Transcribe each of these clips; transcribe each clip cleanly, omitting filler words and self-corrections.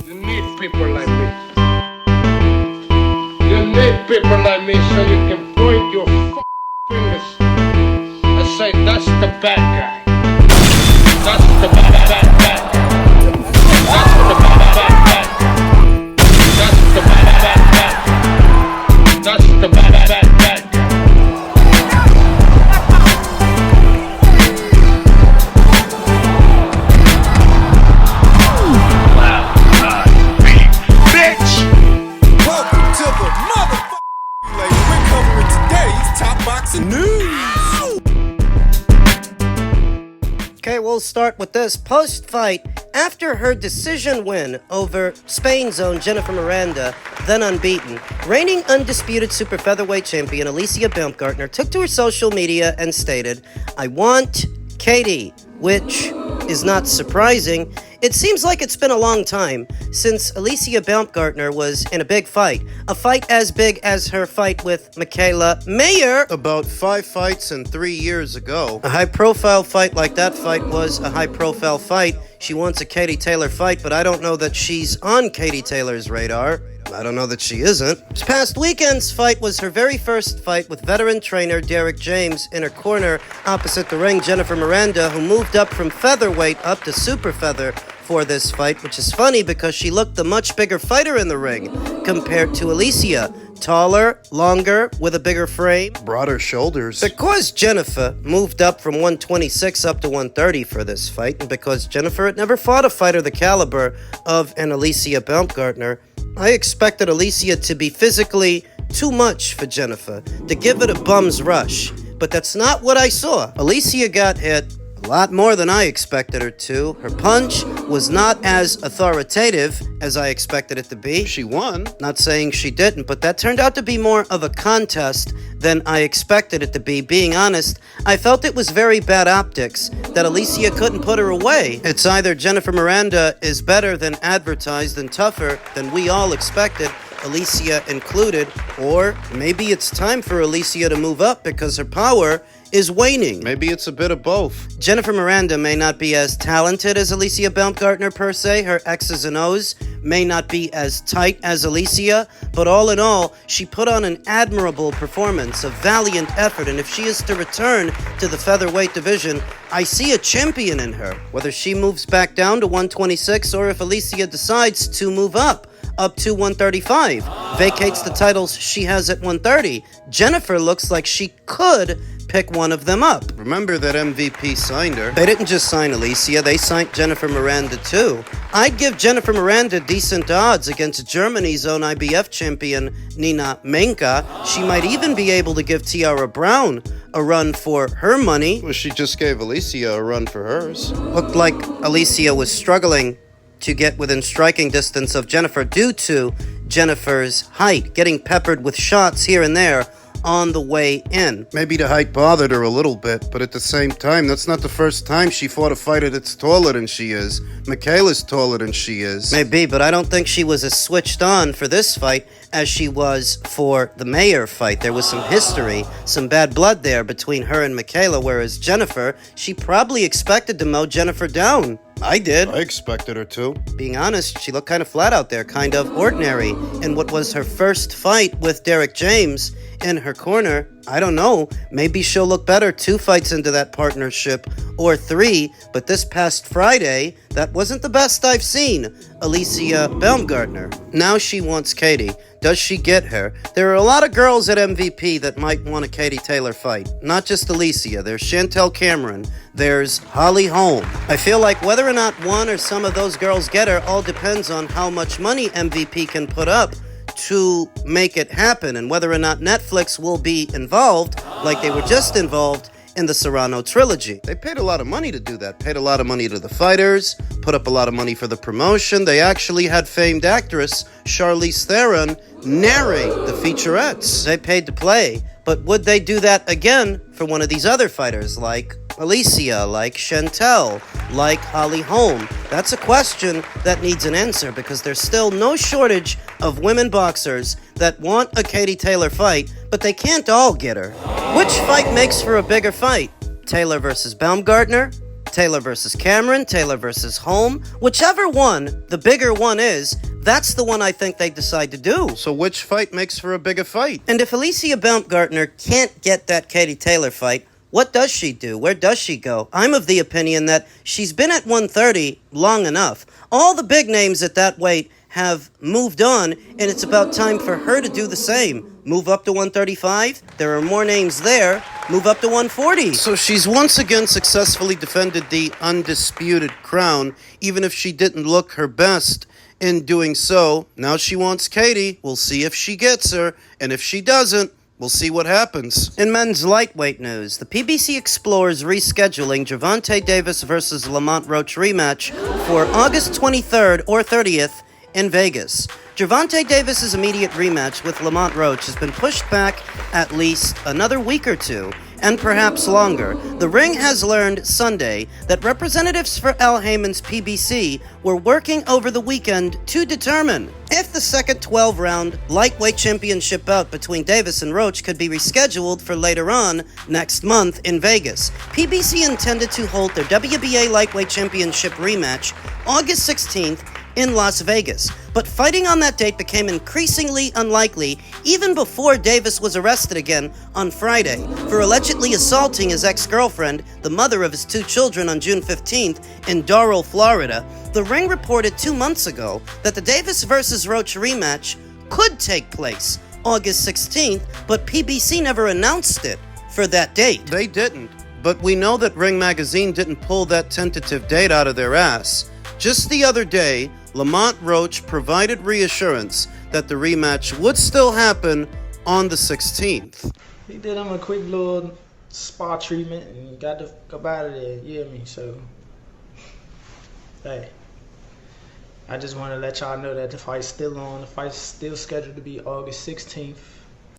You need people like me. You need people like me so you can point your fingers and say, that's the bad guy. That's the bad guy. That's the bad guy. That's the bad guy. That's the bad guy. Okay, we'll start with this. Post-fight, after her decision win over Spain's own Jennifer Miranda, then unbeaten, reigning undisputed super featherweight champion Alicia Baumgardner took to her social media and stated, "I want Katie," which is not surprising. It seems like it's been a long time since Alicia Baumgardner was in a big fight. A fight as big as her fight with Michaela Mayer about 5 fights and 3 years ago. A high-profile fight like that fight was a high-profile fight. She wants a Katie Taylor fight, but I don't know that she's on Katie Taylor's radar. I don't know that she isn't. This past weekend's fight was her very first fight with veteran trainer Derek James in her corner opposite the ring. Jennifer Miranda, who moved up from featherweight up to super feather for this fight, which is funny because she looked the much bigger fighter in the ring compared to Alicia. Taller, longer, with a bigger frame, broader shoulders. Because Jennifer moved up from 126 up to 130 for this fight, and because Jennifer had never fought a fighter the caliber of an Alicia Baumgardner, I expected Alicia to be physically too much for Jennifer, to give it a bum's rush. But that's not what I saw. Alicia got hit a lot more than I expected her to. Her punch was not as authoritative as I expected it to be. She won. Not saying she didn't, but that turned out to be more of a contest than I expected it to be. Being honest, I felt it was very bad optics that Alicia couldn't put her away. It's either Jennifer Miranda is better than advertised and tougher than we all expected, Alicia included, or maybe it's time for Alicia to move up because her power is waning. Maybe it's a bit of both. Jennifer Miranda may not be as talented as Alicia Baumgardner per se. Her X's and O's may not be as tight as Alicia, but all in all, she put on an admirable performance, a valiant effort, and if she is to return to the featherweight division, I see a champion in her. Whether she moves back down to 126 or if Alicia decides to move up to 135, vacates the titles she has at 130, Jennifer looks like she could pick one of them up. Remember that MVP signed her. They didn't just sign Alicia, they signed Jennifer Miranda too. I'd give Jennifer Miranda decent odds against Germany's own IBF champion Nina Menka. She might even be able to give Tiara Brown a run for her money. Well, she just gave Alicia a run for hers. Looked like Alicia was struggling to get within striking distance of Jennifer due to Jennifer's height, getting peppered with shots here and there on the way in. Maybe the height bothered her a little bit, but at the same time, that's not the first time she fought a fighter that's taller than she is. Michaela's taller than she is. Maybe, but I don't think she was as switched on for this fight as she was for the Mayer fight. There was some history, some bad blood there between her and Michaela, whereas Jennifer, she probably expected to mow Jennifer down. I did. I expected her to. Being honest, she looked kind of flat out there, kind of ordinary. In what was her first fight with Derek James in her corner, I don't know, maybe she'll look better 2 fights into that partnership, or 3, but this past Friday, that wasn't the best I've seen Alicia Baumgardner. Now she wants Katie. Does she get her? There are a lot of girls at MVP that might want a Katie Taylor fight. Not just Alicia. There's Chantel Cameron. There's Holly Holm. I feel like whether or not one or some of those girls get her all depends on how much money MVP can put up to make it happen, and whether or not Netflix will be involved, like they were just involved in the Serrano trilogy. They paid a lot of money to do that. Paid a lot of money to the fighters, put up a lot of money for the promotion. They actually had famed actress Charlize Theron narrate the featurettes. They paid to play, but would they do that again for one of these other fighters like Alicia, like Chantel, like Holly Holm? That's a question that needs an answer, because there's still no shortage of women boxers that want a Katie Taylor fight, but they can't all get her. Which fight makes for a bigger fight? Taylor versus Baumgardner? Taylor versus Cameron, Taylor versus Holm. Whichever one, the bigger one is, that's the one I think they decide to do. So which fight makes for a bigger fight? And if Alicia Baumgardner can't get that Katie Taylor fight, what does she do? Where does she go? I'm of the opinion that she's been at 130 long enough. All the big names at that weight have moved on, and it's about time for her to do the same. Move up to 135. There are more names there. Move up to 140. So she's once again successfully defended the undisputed crown, even if she didn't look her best in doing so. Now she wants Katie. We'll see if she gets her, and if she doesn't, we'll see what happens. In men's lightweight news, the PBC explores rescheduling Gervonta Davis versus Lamont Roach rematch for August 23rd or 30th in Vegas. Gervonta Davis's immediate rematch with Lamont Roach has been pushed back at least another week or two, and perhaps longer. The ring has learned Sunday that representatives for Al Heyman's PBC were working over the weekend to determine if the second 12-round lightweight championship bout between Davis and Roach could be rescheduled for later on next month in Vegas. PBC intended to hold their WBA lightweight championship rematch August 16th in Las Vegas, but fighting on that date became increasingly unlikely even before Davis was arrested again on Friday for allegedly assaulting his ex-girlfriend, the mother of his 2 children, on June 15th in Doral, Florida. The Ring reported 2 months ago that the Davis versus Roach rematch could take place August 16th, but PBC never announced it for that date. They didn't, but we know that Ring Magazine didn't pull that tentative date out of their ass. Just the other day, Lamont Roach provided reassurance that the rematch would still happen on the 16th. He did him a quick little spa treatment and got the fuck out of there, you hear me? So, hey, I just want to let y'all know that the fight's still on. The fight's still scheduled to be August 16th.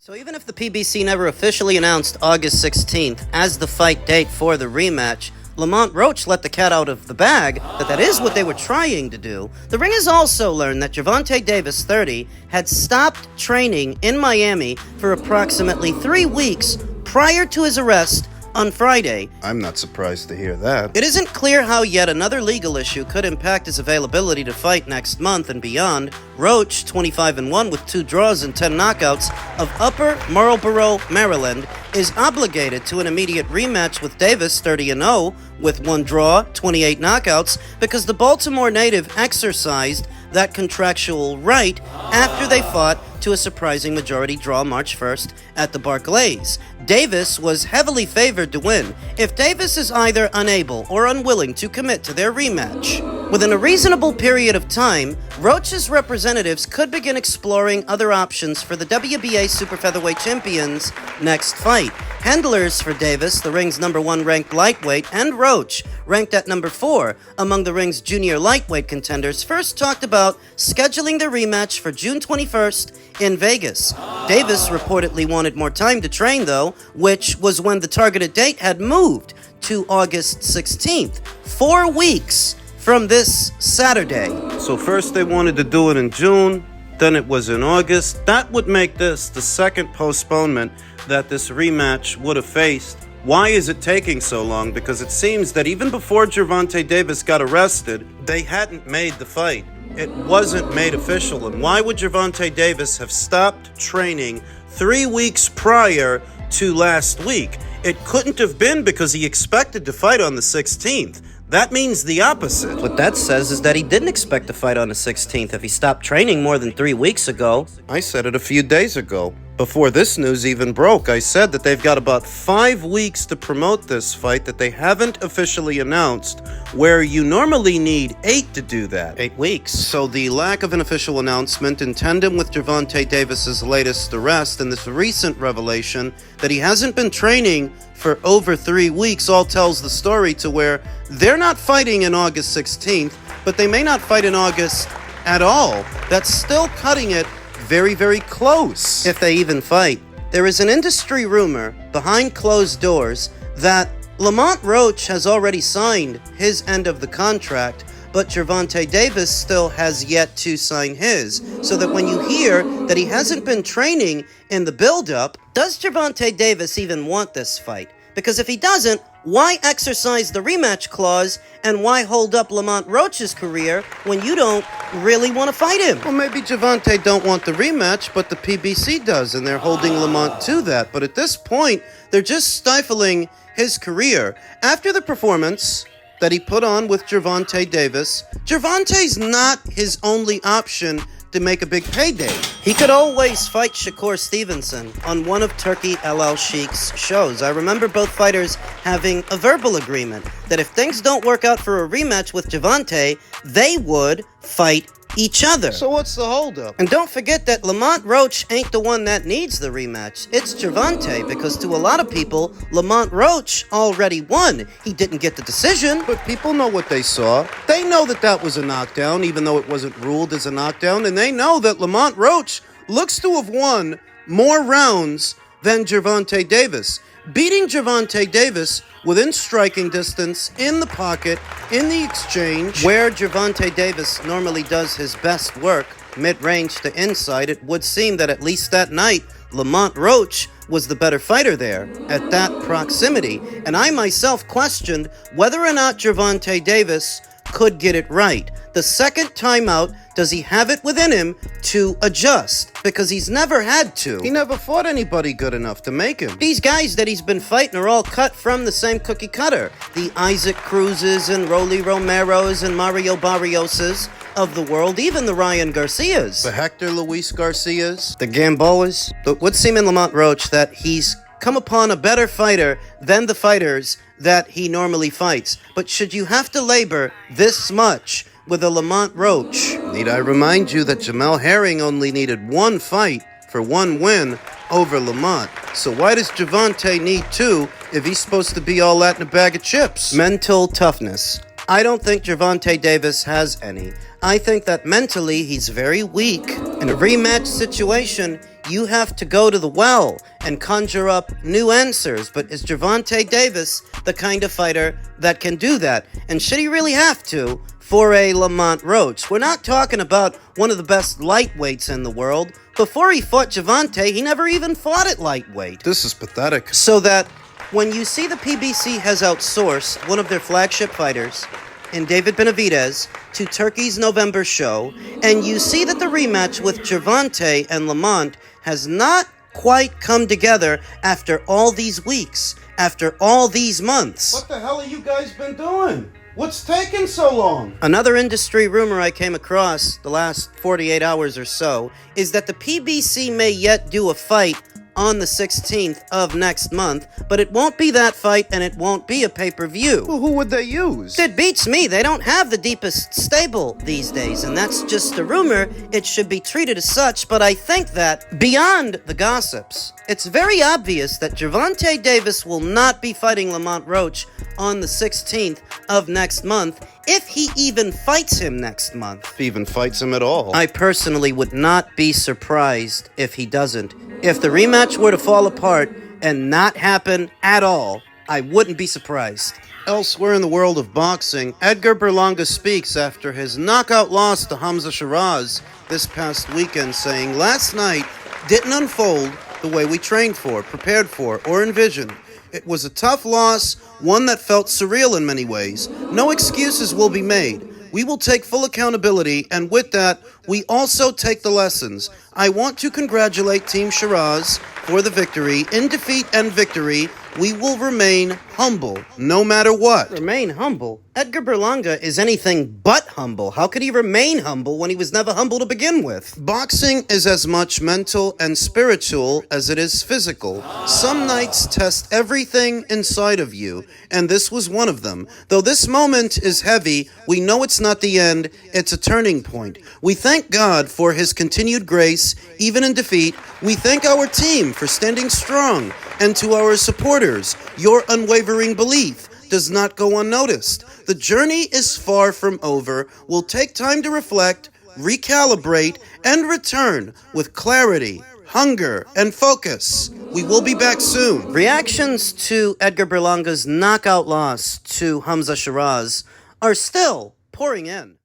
So even if the PBC never officially announced August 16th as the fight date for the rematch, Lamont Roach let the cat out of the bag that is what they were trying to do. The Ring has also learned that Gervonta Davis, 30, had stopped training in Miami for approximately 3 weeks prior to his arrest on Friday. I'm not surprised to hear that. It isn't clear how yet another legal issue could impact his availability to fight next month and beyond. Roach, 25-1 with 2 draws and 10 knockouts, of Upper Marlboro, Maryland, is obligated to an immediate rematch with Davis, 30-0, with 1 draw, 28 knockouts, because the Baltimore native exercised that contractual right after they fought to a surprising majority draw March 1st at the Barclays. Davis was heavily favored to win if Davis is either unable or unwilling to commit to their rematch. Within a reasonable period of time, Roach's representatives could begin exploring other options for the WBA Super Featherweight Champions' next fight. Handlers for Davis, the ring's #1 ranked lightweight, and Roach, ranked at #4 among the ring's junior lightweight contenders, first talked about scheduling their rematch for June 21st in Vegas. Davis reportedly wanted more time to train, though, which was when the targeted date had moved to August 16th, 4 weeks from this Saturday. So first they wanted to do it in June, then it was in August. That would make this the second postponement that this rematch would have faced. Why is it taking so long? Because it seems that even before Gervonta Davis got arrested, they hadn't made the fight. It wasn't made official. And why would Gervonta Davis have stopped training 3 weeks prior to last week? It couldn't have been because he expected to fight on the 16th. That means the opposite. What that says is that he didn't expect to fight on the 16th if he stopped training more than 3 weeks ago. I said it a few days ago. Before this news even broke, I said that they've got about 5 weeks to promote this fight that they haven't officially announced, where you normally need 8 to do that. 8 weeks. So the lack of an official announcement in tandem with Gervonta Davis's latest arrest and this recent revelation that he hasn't been training for over 3 weeks all tells the story to where they're not fighting in August 16th, but they may not fight in August at all. That's still cutting it very, very close. If they even fight. There is an industry rumor behind closed doors that Lamont Roach has already signed his end of the contract, but Gervonta Davis still has yet to sign his. So that when you hear that he hasn't been training in the build-up, does Gervonta Davis even want this fight? Because if he doesn't, why exercise the rematch clause and why hold up Lamont Roach's career when you don't really want to fight him? Well, maybe Gervonta don't want the rematch, but the PBC does, and they're holding Lamont to that. But at this point, they're just stifling his career. After the performance that he put on with Gervonta Davis, Gervonta's not his only option to make a big payday. He could always fight Shakur Stevenson on one of Turki El Sheikh's shows. I remember both fighters having a verbal agreement that if things don't work out for a rematch with Gervonta, they would fight each other. So what's the holdup? And don't forget that Lamont Roach ain't the one that needs the rematch. It's Gervonta, because to a lot of people, Lamont Roach already won. He didn't get the decision. But people know what they saw. They know that that was a knockdown, even though it wasn't ruled as a knockdown. And they know that Lamont Roach looks to have won more rounds than Gervonta Davis. Beating Gervonta Davis within striking distance, in the pocket, in the exchange. Where Gervonta Davis normally does his best work, mid-range to inside, it would seem that at least that night, Lamont Roach was the better fighter there at that proximity. And I myself questioned whether or not Gervonta Davis could get it right. The second time out, does he have it within him to adjust? Because he's never had to. He never fought anybody good enough to make him. These guys that he's been fighting are all cut from the same cookie cutter. The Isaac Cruzes and Rolly Romeros and Mario Barrioses of the world, even the Ryan Garcias. The Hector Luis Garcias. The Gamboas. It would seem in Lamont Roach that he's come upon a better fighter than the fighters that he normally fights. But should you have to labor this much with a Lamont Roach? Need I remind you that Jamel Herring only needed one fight for one win over Lamont. So why does Gervonta need two if he's supposed to be all that in a bag of chips? Mental toughness. I don't think Gervonta Davis has any. I think that mentally he's very weak. In a rematch situation, you have to go to the well and conjure up new answers. But is Gervonta Davis the kind of fighter that can do that? And should he really have to for a Lamont Roach? We're not talking about one of the best lightweights in the world. Before he fought Gervonta, he never even fought at lightweight. This is pathetic. So that when you see the PBC has outsourced one of their flagship fighters in David Benavidez to Turkey's November show, and you see that the rematch with Gervonta and Lamont has not quite come together after all these weeks, after all these months. What the hell have you guys been doing? What's taking so long? Another industry rumor I came across the last 48 hours or so is that the PBC may yet do a fight on the 16th of next month, but it won't be that fight and it won't be a pay-per-view. Well, who would they use? It beats me. They don't have the deepest stable these days, and that's just a rumor. It should be treated as such, but I think that beyond the gossips, it's very obvious that Gervonta Davis will not be fighting Lamont Roach on the 16th of next month, if he even fights him next month. If he even fights him at all. I personally would not be surprised if he doesn't. If the rematch were to fall apart and not happen at all, I wouldn't be surprised. Elsewhere in the world of boxing, Edgar Berlanga speaks after his knockout loss to Hamza Shiraz this past weekend, saying, "Last night didn't unfold the way we trained for, prepared for, or envisioned. It was a tough loss, one that felt surreal in many ways. No excuses will be made. We will take full accountability, and with that, we also take the lessons. I want to congratulate Team Shiraz for the victory. In defeat and victory, we will remain humble, no matter what." Remain humble? Edgar Berlanga is anything but humble. How could he remain humble when he was never humble to begin with? Boxing is as much mental and spiritual as it is physical. Some nights test everything inside of you, and this was one of them. Though this moment is heavy, we know it's not the end, it's a turning point. We thank God for his continued grace, even in defeat. We thank our team for standing strong, and to our supporters, your unwavering belief does not go unnoticed. The journey is far from over. We'll take time to reflect, recalibrate, and return with clarity, hunger, and focus. We will be back soon. Reactions to Edgar Berlanga's knockout loss to Hamza Shiraz are still pouring in.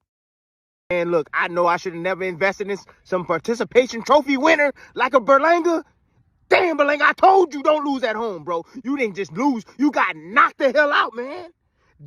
And look, I know I should have never invested in some participation trophy winner like a Berlanga. Damn, Berlanga, I told you don't lose at home, bro. You didn't just lose. You got knocked the hell out, man.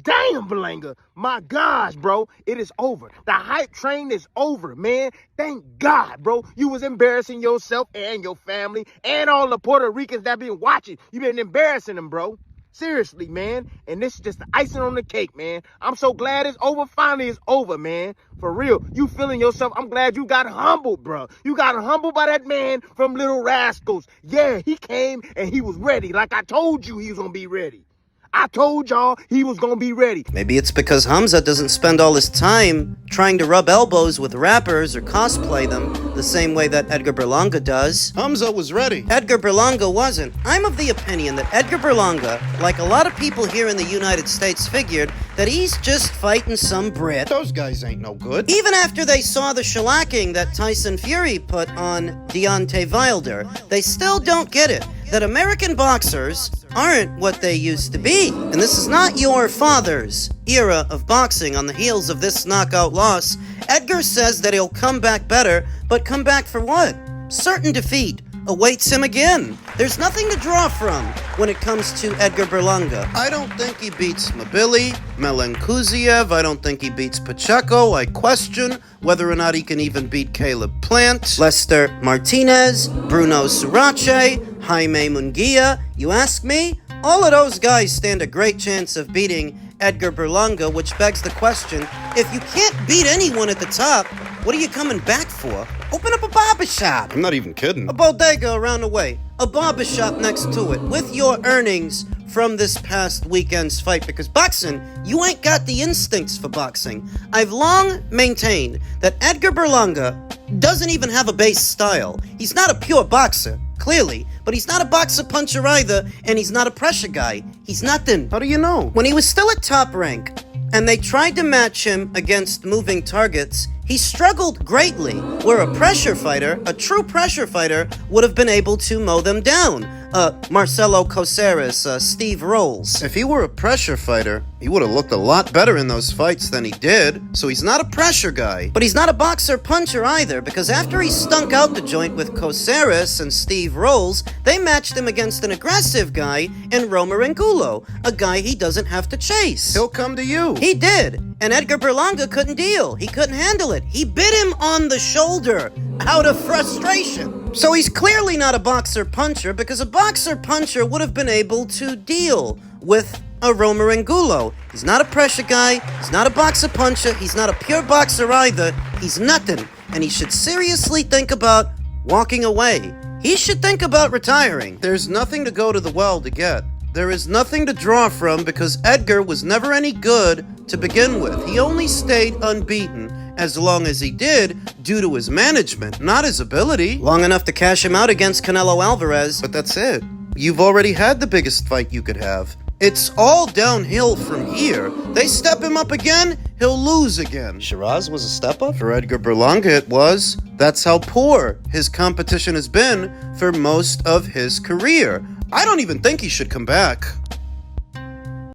Damn, Berlanga. My gosh, bro. It is over. The hype train is over, man. Thank God, bro. You was embarrassing yourself and your family and all the Puerto Ricans that been watching. You been embarrassing them, bro. Seriously, man. And this is just the icing on the cake, man. I'm so glad it's over. Finally, it's over, man. For real. You feeling yourself. I'm glad you got humbled, bro. You got humbled by that man from Little Rascals. Yeah, he came and he was ready. Like I told you he was going to be ready. I told y'all he was gonna be ready. Maybe it's because Hamza doesn't spend all his time trying to rub elbows with rappers or cosplay them the same way that Edgar Berlanga does. Hamza was ready. Edgar Berlanga wasn't. I'm of the opinion that Edgar Berlanga, like a lot of people here in the United States, figured that he's just fighting some Brit. Those guys ain't no good. Even after they saw the shellacking that Tyson Fury put on Deontay Wilder, they still don't get it. That American boxers aren't what they used to be. And this is not your father's era of boxing. On the heels of this knockout loss, Edgar says that he'll come back better, but come back for what? Certain defeat awaits him again. There's nothing to draw from when it comes to Edgar Berlanga. I don't think he beats Mabili, Melenkuziev. I don't think he beats Pacheco. I question whether or not he can even beat Caleb Plant. Lester Martinez, Bruno Surace, Jaime Munguia. You ask me? All of those guys stand a great chance of beating Edgar Berlanga, which begs the question, if you can't beat anyone at the top, what are you coming back for? Open up a barbershop. I'm not even kidding. A bodega around the way. A barbershop next to it. With your earnings from this past weekend's fight. Because boxing, you ain't got the instincts for boxing. I've long maintained that Edgar Berlanga doesn't even have a base style. He's not a pure boxer, clearly. But he's not a boxer puncher either. And he's not a pressure guy. He's nothing. How do you know? When he was still at top rank, and they tried to match him against moving targets, he struggled greatly, where a pressure fighter, a true pressure fighter, would have been able to mow them down. Marcelo Coceres, Steve Rolls. If he were a pressure fighter, he would have looked a lot better in those fights than he did. So he's not a pressure guy. But he's not a boxer puncher either, because after he stunk out the joint with Coceres and Steve Rolls, they matched him against an aggressive guy in Romer Angulo, a guy he doesn't have to chase. He'll come to you. He did, and Edgar Berlanga couldn't deal. He couldn't handle it. He bit him on the shoulder out of frustration. So he's clearly not a boxer puncher, because a boxer puncher would have been able to deal with a Romer Angulo. He's not a pressure guy, he's not a boxer puncher, he's not a pure boxer either, he's nothing, and he should seriously think about walking away. He should think about retiring. There's nothing to go to the well to get. There is nothing to draw from because Edgar was never any good to begin with. He only stayed unbeaten as long as he did due to his management, not his ability. Long enough to cash him out against Canelo Alvarez. But that's it. You've already had the biggest fight you could have. It's all downhill from here. They step him up again, he'll lose again. Shiraz was a step up? For Edgar Berlanga it was. That's how poor his competition has been for most of his career. I don't even think he should come back.